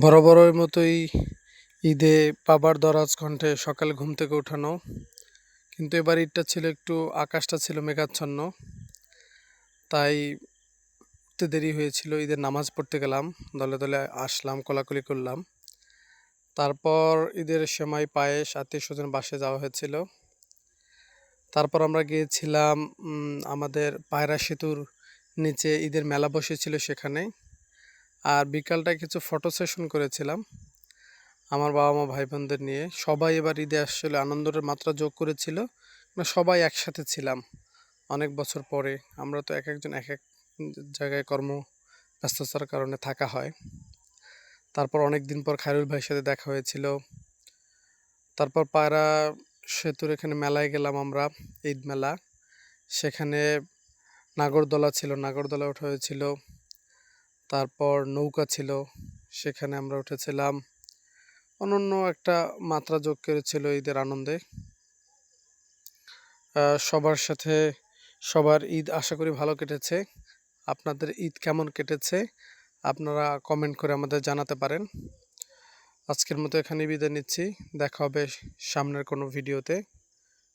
বরাবরের মতোই ঈদে বাবার দরাজ কণ্ঠে সকালে ঘুম থেকে ওঠানো। কিন্তু এবার ঈদটা ছিল একটু আকাশটা ছিল মেঘাচ্ছন্ন। তাই উঠতে দেরি হয়েছিল। ঈদের নামাজ পড়তে গেলাম। দলে, দলে আসলাম, কোলাকুলি করলাম। তারপর ঈদের সেমাই পায়েস আত্মীয়স্বজনের বাসায় যাওয়া হয়েছিল। তারপর আমরা গিয়েছিলাম আমাদের পায়রা সেতুর নিচে ঈদের মেলা বসেছিল সেখানে। আর বিকালটায় কিছু ফটো সেশন করেছিলাম আমার বাবা-মা, ভাই-বোনদের নিয়ে। সবাই এবার ঈদে আসলে আনন্দের মাত্রা যোগ করেছিল। সবাই একসাথে ছিলাম অনেক বছর পরে। আমরা তো একেকজন একেক জায়গায় কর্মব্যস্ততার কারণে থাকা হয়। তারপর অনেকদিন পর খায়রুল ভাইয়ের সাথে দেখা হয়েছিল। তারপর পায়রা সেতুর এখানে মেলায় গেলাম আমরা, ঈদ মেলা। সেখানে নাগরদোলা ছিল, নাগরদোলায় ওঠা হয়েছিল। তারপর নৌকা ছিল, সেখানে আমরা উঠেছিলাম। অনন্য একটা মাত্রা যোগ করেছিল ঈদের আনন্দে। সবার সাথে সবার ঈদ আশা করি ভালো কেটেছে। আপনাদের ঈদ কেমন কেটেছে আপনারা কমেন্ট করে আমাদের জানাতে পারেন। আজকের মতো এখানেই বিদায় নিচ্ছি। দেখা হবে সামনের কোনো ভিডিওতে।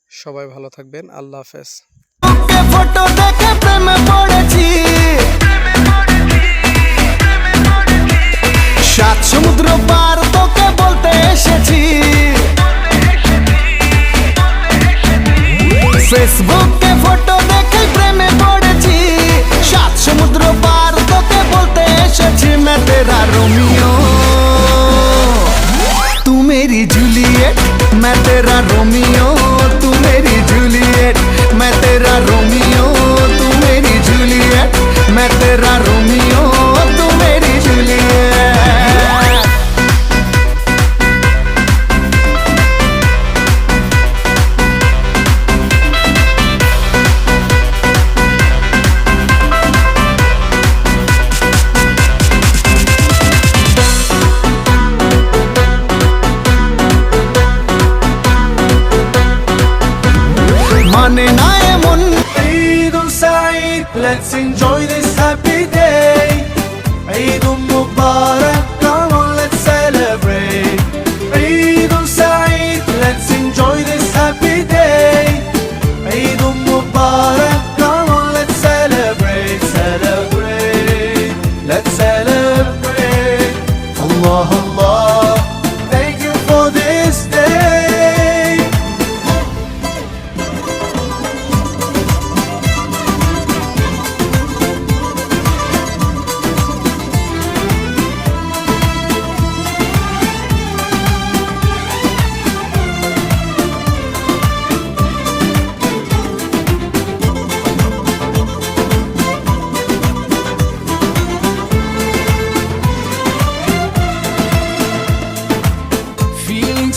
সবাই ভালো থাকবেন। আল্লাহ হাফেজ। ফটো দেখে প্রেমে পড়েছি, সাত সমুদ্র পার তোকে বলতে এসেছি। ফেসবুকে ফটো দেখে প্রেমে পড়েছি, সাত সমুদ্র পার তোকে বলতে এসেছি। मैं तेरा रोमियो तू मेरी जूलियट, मैं तेरा रोमियो तू मेरी जूलियट, मैं तेरा रोमियो तू मेरी जूलियट, मैं तेरा रोमियो तू मेरी जूलियट। মানে না এমন Eid Saeed, let's enjoy this happy day. Eid Mubarak, come on let's celebrate. Eid Saeed, let's enjoy this happy day. Eid Mubarak, come on let's celebrate, celebrate, let's celebrate. Allah Allah, thank you for this day.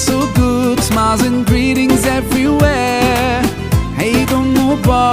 So good, smiles and greetings everywhere. Hey, don't know